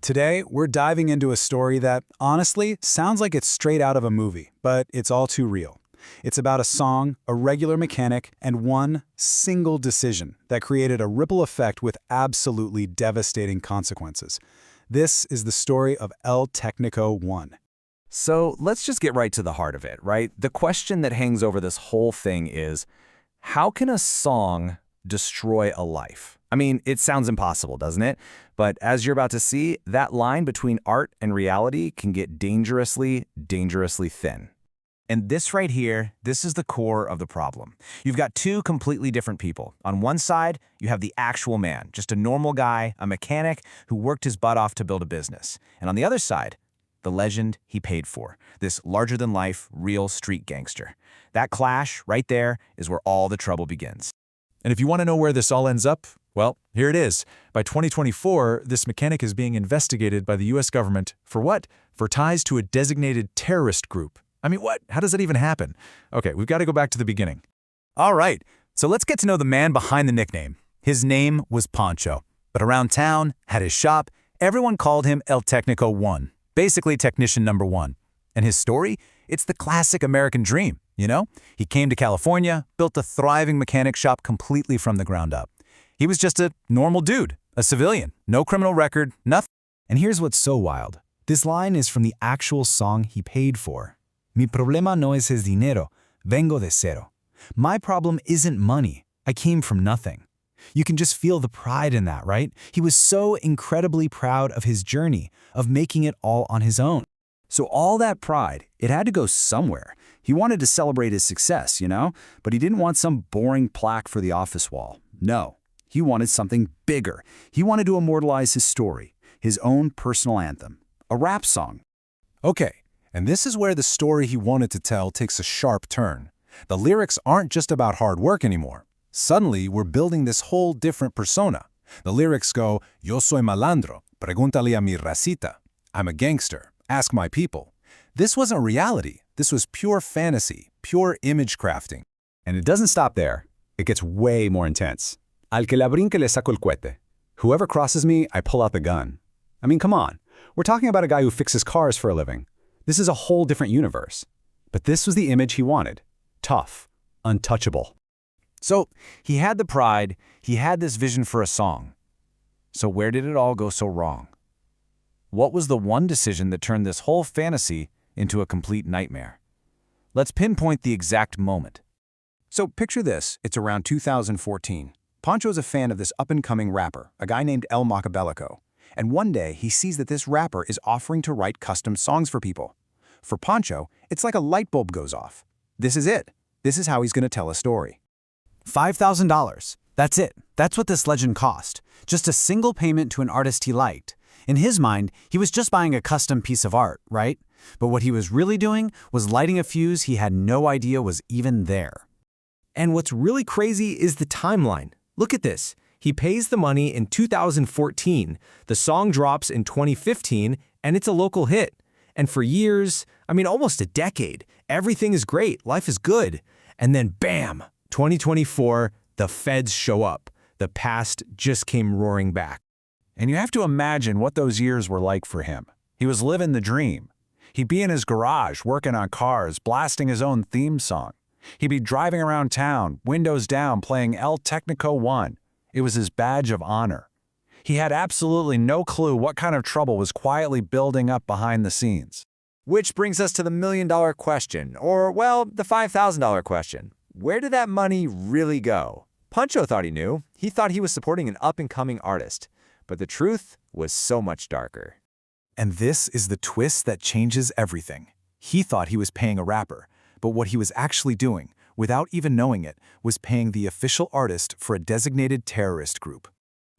Today, we're diving into a story that, honestly, sounds like it's straight out of a movie, but it's all too real. It's about a song, a regular mechanic, and one single decision that created a ripple effect with absolutely devastating consequences. This is the story of El Técnico One. So let's just get right to the heart of it, right? The question that hangs over this whole thing is, how can a song destroy a life? I mean, it sounds impossible, doesn't it? But as you're about to see, that line between art and reality can get dangerously, dangerously thin. And this right here, this is the core of the problem. You've got two completely different people. On one side, you have the actual man, just a normal guy, a mechanic who worked his butt off to build a business. And on the other side, the legend he paid for, this larger-than-life, real street gangster. That clash right there is where all the trouble begins. And if you want to know where this all ends up, well, here it is. By 2024, this mechanic is being investigated by the US government for what? For ties to a designated terrorist group. I mean, what? How does that even happen? Okay, we've got to go back to the beginning. All right, so let's get to know the man behind the nickname. His name was Pancho, but around town, at his shop, everyone called him El Técnico One, basically technician number one. And his story? It's the classic American dream, you know? He came to California, built a thriving mechanic shop completely from the ground up. He was just a normal dude, a civilian, no criminal record, nothing. And here's what's so wild. This line is from the actual song he paid for. Mi problema no es el dinero, vengo de cero. My problem isn't money, I came from nothing. You can just feel the pride in that, right? He was so incredibly proud of his journey, of making it all on his own. So all that pride, it had to go somewhere. He wanted to celebrate his success, you know? But he didn't want some boring plaque for the office wall. No. He wanted something bigger. He wanted to immortalize his story, his own personal anthem, a rap song. Okay, and this is where the story he wanted to tell takes a sharp turn. The lyrics aren't just about hard work anymore. Suddenly, we're building this whole different persona. The lyrics go, Yo soy malandro, pregúntale a mi racita. I'm a gangster, ask my people. This wasn't reality. This was pure fantasy, pure image crafting. And it doesn't stop there. It gets way more intense. Al que la brinque le saco el cohete. Whoever crosses me, I pull out the gun. I mean, come on. We're talking about a guy who fixes cars for a living. This is a whole different universe. But this was the image he wanted. Tough. Untouchable. So he had the pride, he had this vision for a song. So where did it all go so wrong? What was the one decision that turned this whole fantasy into a complete nightmare? Let's pinpoint the exact moment. So picture this, it's around 2014. Pancho's a fan of this up-and-coming rapper, a guy named El Makabelico. And one day, he sees that this rapper is offering to write custom songs for people. For Pancho, it's like a light bulb goes off. This is it. This is how he's going to tell a story. $5,000. That's it. That's what this legend cost. Just a single payment to an artist he liked. In his mind, he was just buying a custom piece of art, right? But what he was really doing was lighting a fuse he had no idea was even there. And what's really crazy is the timeline. Look at this. He pays the money in 2014, the song drops in 2015, and it's a local hit. And for years, I mean almost a decade, everything is great, life is good. And then bam, 2024, the feds show up. The past just came roaring back. And you have to imagine what those years were like for him. He was living the dream. He'd be in his garage working on cars, blasting his own theme song. He'd be driving around town, windows down, playing El Técnico One. It was his badge of honor. He had absolutely no clue what kind of trouble was quietly building up behind the scenes. Which brings us to the million-dollar question, or, well, the $5,000 question. Where did that money really go? Pancho thought he knew. He thought he was supporting an up-and-coming artist. But the truth was so much darker. And this is the twist that changes everything. He thought he was paying a rapper, but what he was actually doing, without even knowing it, was paying the official artist for a designated terrorist group.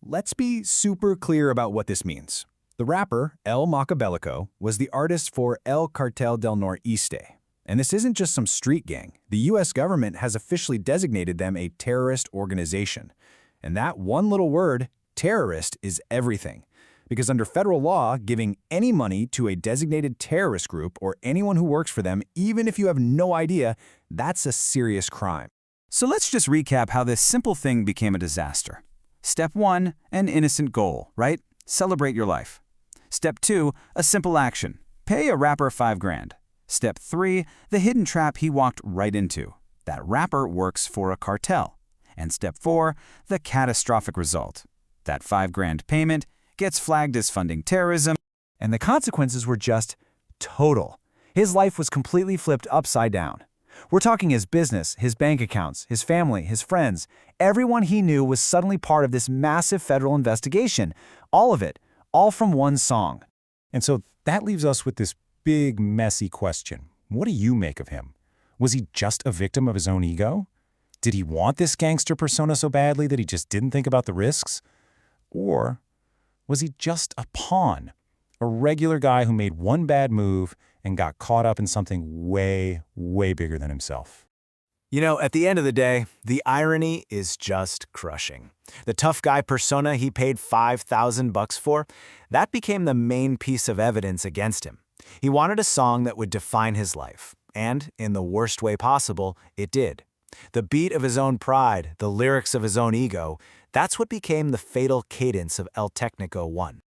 Let's be super clear about what this means. The rapper, El Makabelico, was the artist for El Cartel Del Noreste. And this isn't just some street gang. The US government has officially designated them a terrorist organization. And that one little word, terrorist, is everything. Because under federal law, giving any money to a designated terrorist group or anyone who works for them, even if you have no idea, that's a serious crime. So let's just recap how this simple thing became a disaster. Step 1, an innocent goal, right? Celebrate your life. Step 2, a simple action. Pay a rapper $5,000. Step 3, the hidden trap he walked right into. That rapper works for a cartel. And Step 4, the catastrophic result. That $5,000 payment gets flagged as funding terrorism. And the consequences were just total. His life was completely flipped upside down. We're talking his business, his bank accounts, his family, his friends. Everyone he knew was suddenly part of this massive federal investigation. All of it, all from one song. And so that leaves us with this big, messy question. What do you make of him? Was he just a victim of his own ego? Did he want this gangster persona so badly that he just didn't think about the risks? Or was he just a pawn? A regular guy who made one bad move and got caught up in something way, way bigger than himself. You know, at the end of the day, the irony is just crushing. The tough guy persona he paid $5,000 for, that became the main piece of evidence against him. He wanted a song that would define his life, and in the worst way possible, it did. The beat of his own pride, the lyrics of his own ego, that's what became the fatal cadence of El Technico One.